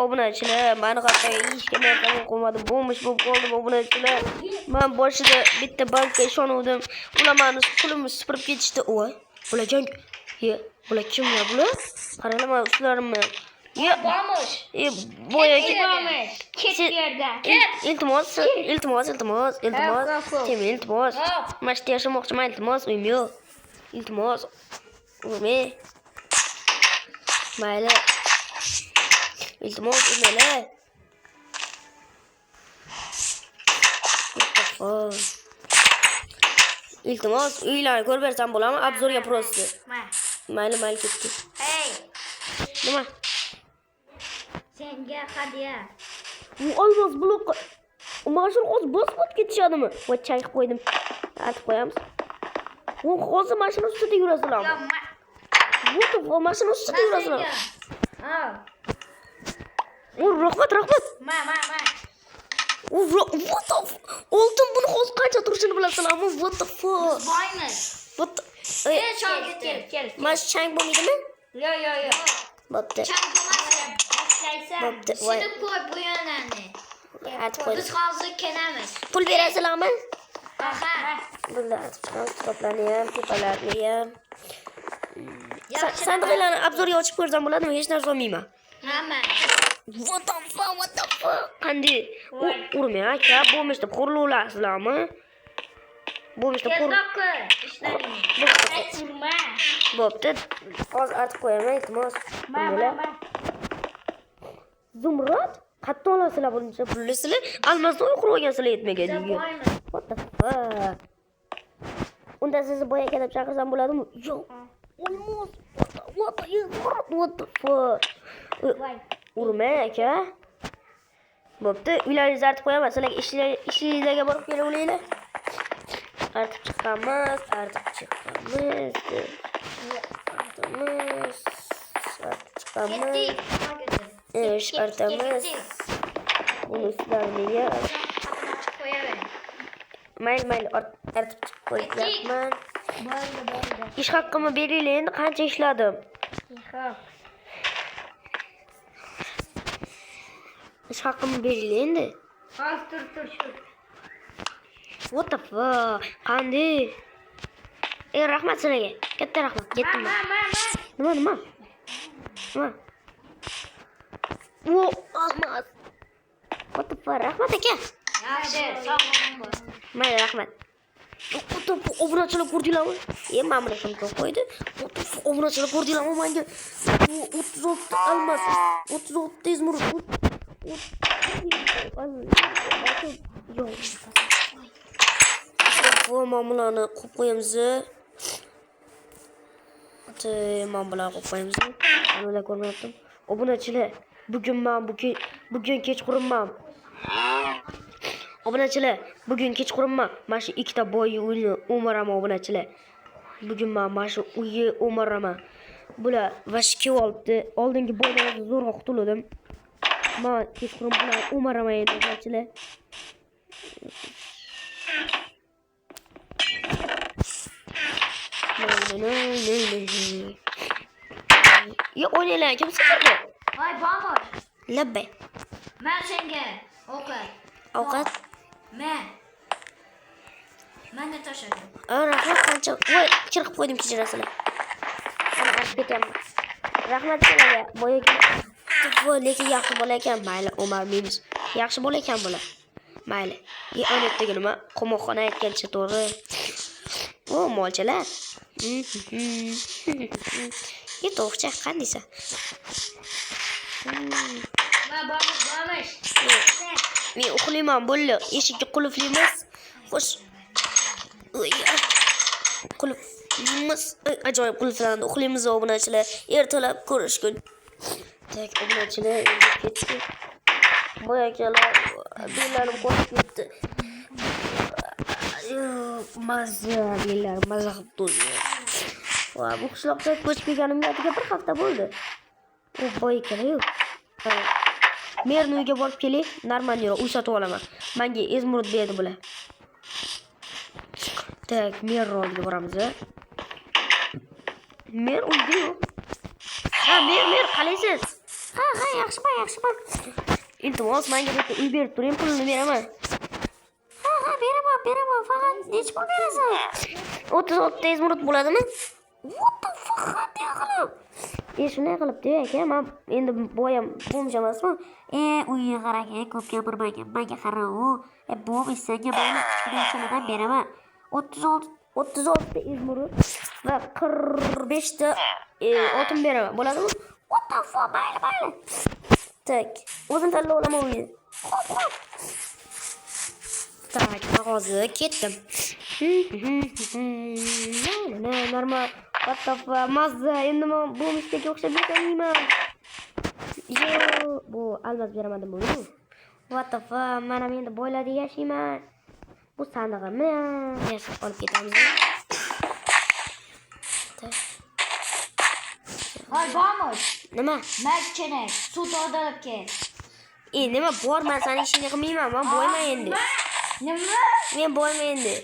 obunachilar, meni hatto ishga narsa qo'ymadim, bo'lmish bo'lib qoldim obunachilar. Men boshida bitta bankka ishonuvdim. Ular meni pulimni supurib ketishdi. Voy, bular jang. Bular kimlar bular? Qaranglar men ustlarimni. Vamos. Boyagi Ket yerdan. iltimos. Kim iltimos? Mashta yashamoqchiman, iltimos, uyim yo'q. Iltimos. Urme. Mayli. Iltimos, urmelar. Iltimos, uylarni ko'rib bersam bo'ladimi? Obzorga prosta. Mayli ketdi. Hey. Nima? Senga hadiya. Bu olmos blok. Mashina hozir bosib ketishadimi? Voy chayib qo'ydim. Atib qo'yamiz. U hozir mashina ustida yurasizlarmi? Bu mashina ustida yurasizlar. Ha. Rahmat. Ma. What the fuck? Oltin buni hozir qancha turishini bilasizlarmi? What the fuck? Boymiz. What? Kel. Mas chang bo'lmaydimi? Yo. Bo'pti. Chang bo'lmasin. Bo'pti. Shuni qo'y bu yonani. Atib qo'ydim. Biz hozir kelamiz. Pul berasizlarmi? Aha. Bunlar atib chiqamiz, kitoblarni ham, tepalarni ham. Sandiqlarni obzorga ochib ko'rsam bo'ladimi? Hech narsa olmayman. Hamma. What the fuck? Qanday? Urmang aka, bo'lmishda qurularsizlarmi? Bo'lmishda Tezroqqa ishlaring. Urma. Bo'pti. Hozir artib qo'yaman, iltimos. Ma. Zumrad? Qattiq olasizlar buncha pulni sizlar. Almasni uyqur olgansizlar yetmaganiga. What the fuck? Unda sizni boyaga deb chaqirsam bo'ladimi? Yo'q. Olmos. What the fuck? Urmang aka. Bo'pti, uylaringizni artib qo'yaman. Sizlarga ishingizga borib kelaveringlar. Artib chiqamiz. Artamiz. Buni ustilarini Qo'yaver. Mayli, artib chiqib qo'yapman. Bo'ldi. Ish haqqimni beringlar, endi qancha ishladim? Xo'p. Ish haqqimni beringlar endi. Hozir tur shu. What the fuck? Qanday? Rahmat sizlarga. Katta rahmat. Ketdim. Nima? Olmaz. What the fuck? Rahmat aka. Yaxshi, sog' bo'l. Mayli, rahmat. Obunachilar ko'rdinglarmi? Men buni ham qo'ydi. Obunachilar ko'rdinglarmi menga? 36 almas, 36 tezmur. Mamlarni qo'yib qo'yamiz. Mamlar qo'yib qo'yamiz. Ular ko'rmayaptim. Obunachilar, bugun kechqurunman. Obunachilar, bugun kechqurunman. Mana shu ikkita boy uyni o'maraman obunachilar. Bugun men mana shu uyni o'maraman. Bular vashki olibdi. Oldingi boylardan zo'rg'a qutuldim. Men kechqurun bular o'maraman endi obunachilar. Yo, o'ynaylar, kim sizlarga? Voy, vamos. Labbay. Men senga Ovqat? Menga tashladim. Rahmat qancha. Voy, chirqib qo'ydim, kechirasizlar. Ana artib ketaman. Rahmat sizlarga. Boyaga lekin yaxshi bola ekan, mayli, o'marmaymiz. Yaxshi bola ekan bular. Mayli. Onatdagi nima? Qo'moqxona aytgancha to'g'ri. O, molchalar. To'g'cha, qandaysan? Vamos. Men uxlayman, bo'ldi. Eshikka qulflaymiz. Xo'sh. Qulflaymiz. Ajoyib qulflandi. Uxlaymiz obunachilar. Ertalab ko'rishgun. Tak, obunachilar endi ketdi. Boyakalar bellarim qo'yib ketdi. Mazza qilib turdi. Va bu qishloqqa ko'chib kelganimga bir hafta bo'ldi. U boyakalar-yu. Merni uyga borib keling, normalniroq uy sotib olaman. Menga Ezmurod berdi bular. Tak, mer oldiga boramiz. Mer uyda yo'q. Ha, mer, qalaysiz? Ha, yaxshi bak. Iltimos, menga bitta uy berib turing, pulini beraman. Ha, beraman. Faqat necha pul berasan? 36 izmurud bo'ladimi? What the fuck, qanday qilib? Shunday qilibdi aka, men endi boyam bo'lmish emasmi? Uyga qara aka, ko'p gapirmagin. Menga qara u. Bo'lmish senga mana shundan beraman. 36 izmurud va 45 ta oltin beraman. Bo'ladimi? What the fuck, mayli. Tak, o'zim tanlab olaman uyni. Xo'p. Tak, hozir ketdim. Normal. What the fuck, mazza. Endi men bu mishdagi o'xshab ketaman. Yo, bu albatta beramadim buni. What the fuck, mana men endi boylarda yashayman. Bu sandig'imni yashab olib ketamiz. Voy Bamish. Nima? Makchana, suv to'ldirib kel. Nima bor, men seni ishingni qilmayman. Men boyman endi. Nima? Men boyman endi.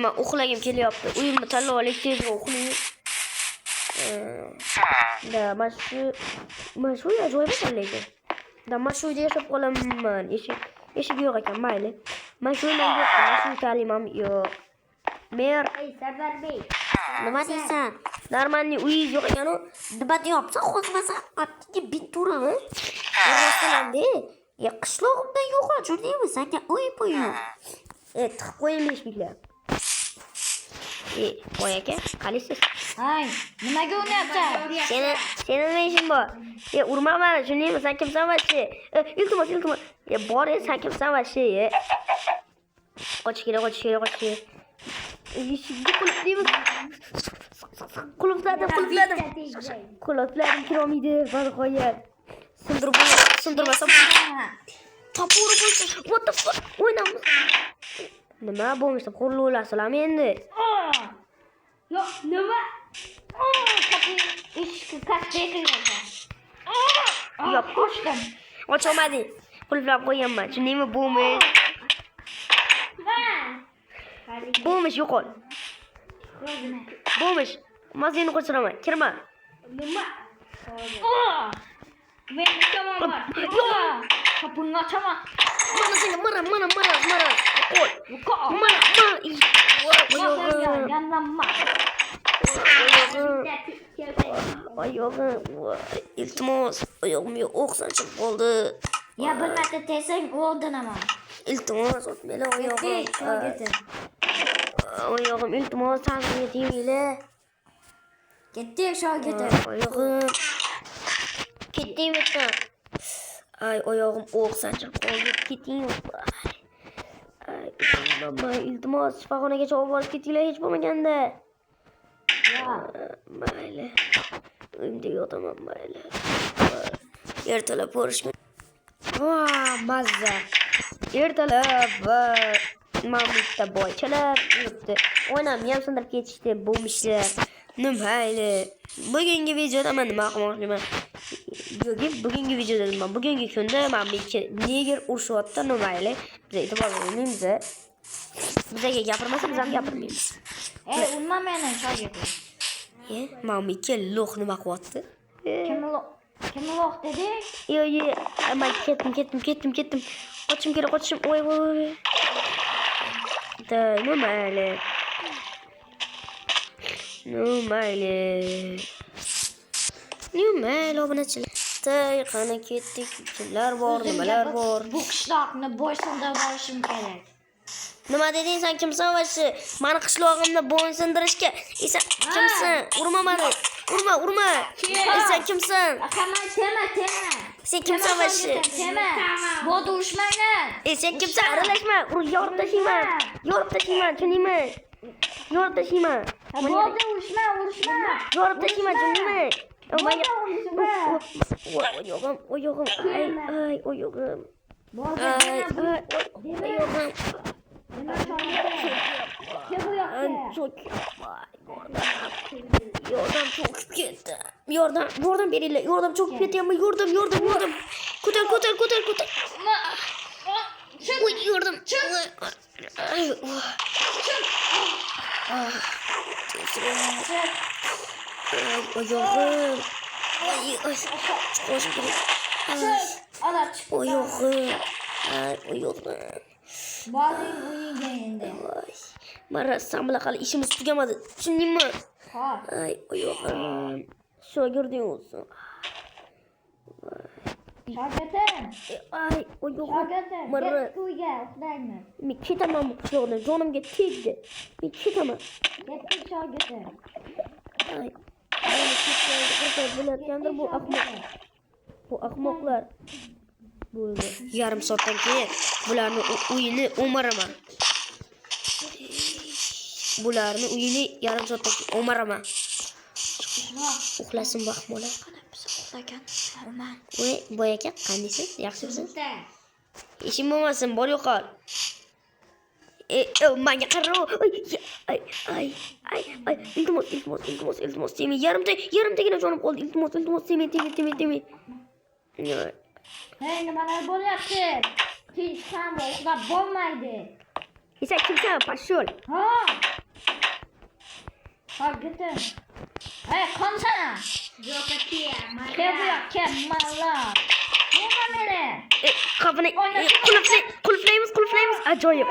Men uxlagim kelyapti. Uyimni tanlab olaylik, tezroq uxlayman. Da, men shu ajoyib tanlaydi. Da, men shu uyda yashab qolaman. Eshik yo'q ekan, mayli. Men shu uyda yo'qman, men shu ta'limam yo'q. Mer, Sardarbek. nima deysan? Darmanning uyi yo'q ekan-ku. Nima deyapsan? Qo'zmasa, atga biturami? Rostlanadi. Qishlog'imda yo'q, jurdingmi? Senga uy yo'q. Tiqib qo'ying eshiklar. Voy aka, qalisiz? Hay, nimaga uryapsan? Seni nima ishing bor? Urma meni, tushundingmi? Sen kimsan vashi? Iltimos. Bor, sen kimsan vashi? Qoch kerak. Eshikni qulflaymiz. Qulfladim. Qulfladim kirolmaydi, nihoyat. Sindirmasam. Topur bo'lsa, what the fuck? O'ynamiz. Nima bo'lmishdi? Qo'llasizlarmi endi? Yo'q, nima? Eshikni qasdaysan. Yo'q, ochdim. Ocholmading. Qulflab qo'yganman. Tushundingmi? Bo'lmish yo'qol. Bo'lmish. Mazini qo'chiraman. Kirma. Nima? Men nima bor? Kapını açamam. Mana seni mara. Qo'y. Mana. Yanlanma. Oyog'im. Iltimos, oyog'imga o'q sanchib qoldi. Ya bir marta tesang o'ldin ama. Iltimos, meni oyog'im. Oyog'im, iltimos, sanchib teginglar. Ketdi shogirdi. Oyog'im. Ketdingmi sen? Ay, oyog'im o'q sanchib qoldi. Keting. Ay, iltimos, shifoxonaga olib borib ketinglar hech bo'lmaganda. Ya. Mayli. Uyimda yotaman, mayli. Ertalab ko'rishgan. Mazza. Ertalab men bitta boychalar yuribdi. Onam ham sindirib ketishdi, bo'lmishlar. Mayli. Bugungi videoda men nima qilmoqchiman? Bugungi videoda nima? Bugungi kunda men bir neger urushyapti, mayli. Biz e'tibor bermaymiz. Bizga gapirmasa, biz ham gapirmaymiz. Unma meni shogirdi. Men bir lo'q nima qilyapti? Kim lo'q dedi? Yo'q, men ketdim. Qochim kerak. Voy. Da, mayli. Obunachilar. Qani ketdik. Kimlar bor, nimalar bor? Bu qishloqni bo'ysundirib olishim kerak. Nima deding, sen kimsan vashi? Meni qishlog'imni bo'ysundirishga. Sen kimsan? Urma meni. Urma. Sen kimsan? Tema. Sen kimsan vashi? Tema. Bo'ldi urushmanglar. Sen kimsan? Aralashma. Yorib tashlayman. Tushundingmi? Yorib tashlayman. Bo'ldi urushma. Yorib tashlayman, tushundingmi? Oyog'im. Ay, oyog'im. Yordam cho'kib ketdi. Yordam beringlar. Yordam cho'kib ketyapman. Yordam. Ko'tar. Voy, yordam. Oyog'im. Ay, chiqishim kerak. Ana chiq. Oyog'im. Oyog'im. Boring uyingga endi. Mana sen bilan hali ishimiz tugamadi. Tushundingmi? Xo'p. Ay, oyog'im. Shogirding olsun. Shogirdim. Ay, oyog'im. Shogirdim. Mana Ket uyga uxlaymiz. men ketaman bu quchoqdan. Jonimga tegdi. Men ketaman. Ketdik shogirdim. Ay. Beni ketaman. Bo'layotgandir bu ahmoq. Bu ahmoqlar. Bo'ldi. Yarim soatdan keyin bularni uyini o'maraman. Bularni uyini yarim soatdan keyin o'maraman. Uxlasin vaqt bola. Biz uxlagan. Aman. Voy, boy aka, qandaysiz? Yaxshimisiz? Ishim bo'lmasin, bor yo'qol. Menga qara. Ay. Iltimos, demay. Yarimtagina jonim qoldi. Iltimos, demay. Hey, nimalar bo'lyapti? Tinch ham uxlab bo'lmaydi. Sen kimsan? Pashol. Ha. Shogirdim. Hey, qonsana. Yo'q, kel bu yoqqa, malla. Nima meni? Qapini qulflaymiz. Ajoyib.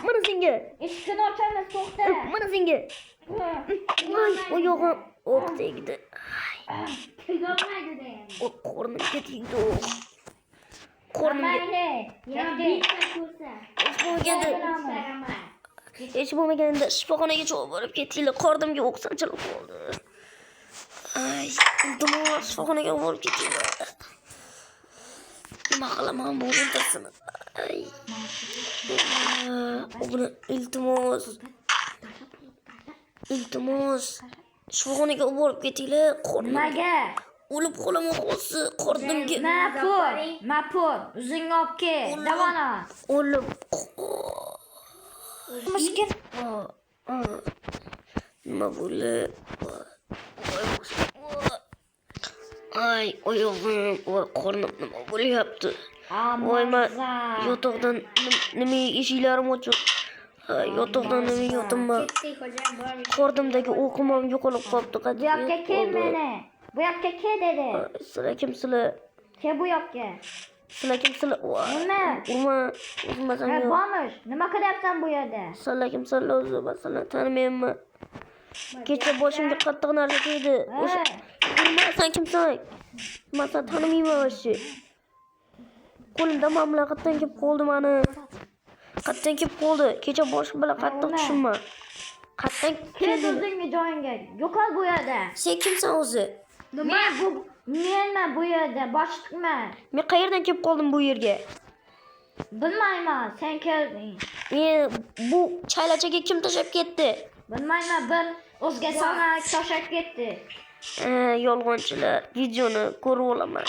Mana senga. Eshikni ochamiz, to'xta. Mana senga. Voy, oyog'im o'q tegdi. Tegolmaydi-da. Qornimga tegdi. Qornimga. Hech bo'lmaganda shifoxonaga chopib borib ketinglar. Qornimga o'q sanchilib qoldi. Ay, iltimos shifoxonaga borib ketinglar. Nima qilaman bu o'ntasini? Ay. Buni iltimos. Shifoxonaga borib ketinglar. Nimaga? O'lib qolaman hozir qornimga. Mapur, o'zing olib kel, davona. O'lib. Mushkil. Nima bo'ldi? Ay, oyog'im, voy qornim nima bo'lyapti? Voy, men yotoqdan nima eshiklarim ochiq. Yotoqdan nima yotaman? Qornimdagi o'qim ham yo'qolib qolibdi. Bu yoqqa kel meni. Bu yoqqa kel dedi. Sizlar kimsizlar? Kel bu yoqqa. Sizlar kimsizlar? Nima? O'zmasam Hey, yo'q. bomish. Nima qilyapsan bu yerda? Sizlar kimsizlar o'zi? Men sizlarni tanimayman. Kecha boshimga qattiq narsa tegdi. Sen kimsan? Men seni tanimayman vashi. Qo'limda mamla qatdan kelib qoldi meni. Qatdan kelib qoldi. Kecha boshim bilan qattiq tushunman. Qatdan Kel o'zingni joyingga. Yo'qol bu yerda. Sen kimsan o'zi? Men bu yerda boshliqman. Men qayerdan kelib qoldim bu yerga? Bilmayman, sen kelding. Bu chaylachaga kim tashlab ketdi? Bilmayman, bir o'zga sana tashlab ketdi. Yolg'onchilar videoni ko'rib olaman.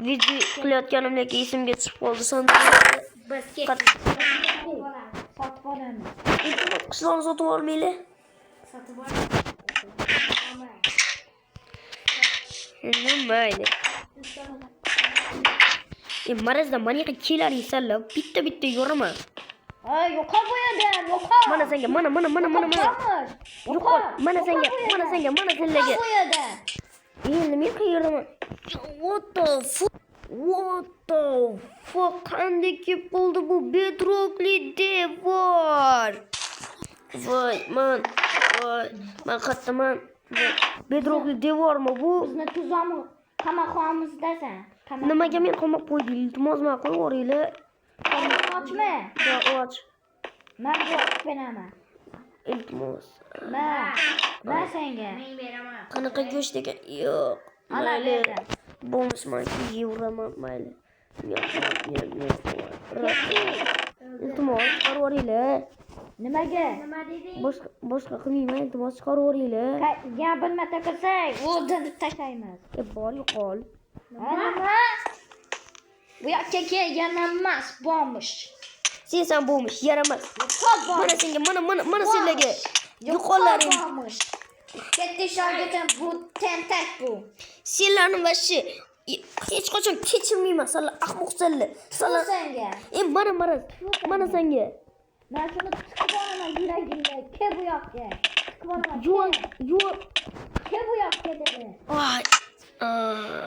Video qilayotganimdagi esimga tushib qoldi. Biz sotib olamiz. Qishloqni sotib olmaylar. Sotib olamiz. Mayli. Marazda maniqa kelaringsanlar, bitta yuraman. Yo'qol bu yerda, yo'qol. Mana senga, mana. Yo'qol, mana senga, mana senlarga. Bu yerda. Endi men qayerdaman? What the fuck? Qanday kelib qoldi bu bedrockli devor? Voy, man qayerdaman? Bedrockli devormi bu? Bizni tuzami qamoqxonamizdasan. Nimaga men qamoq qo'yding? Iltimos, men qo'yib yuboringlar. Ochma. Och. Men yo'q beraman. Iltimos. Men senga. Men beraman. Qanaqa go'sht ekan? Yo'q. Mayli. Bo'lmasman, yeyveraman, mayli. Iltimos, chiqarib yuboringlar. Nimaga? Boshqa qilmayman, iltimos, chiqarib yuboringlar. Gap bilmata qilsak, o'zini tashlaymiz. Bor yo'qol. Nima? Bu yoqqa kelgan emas, bo'lmish. Sen bo'lmish, yaramas. Mana senga, mana senlarga. Yo'qollaring. Katta shogirdim, bu tentak bu. Senlarni vashi hech qachon kechirmayman. Sizlar ahmoqsanlar. Sizlar senga. Mana senga. Ben şunu tıkıvanıma gireceğim. Ke bu yak ye. Tıkıvanıma Yuva. ke bu yak ye dedi. Ay. Aa.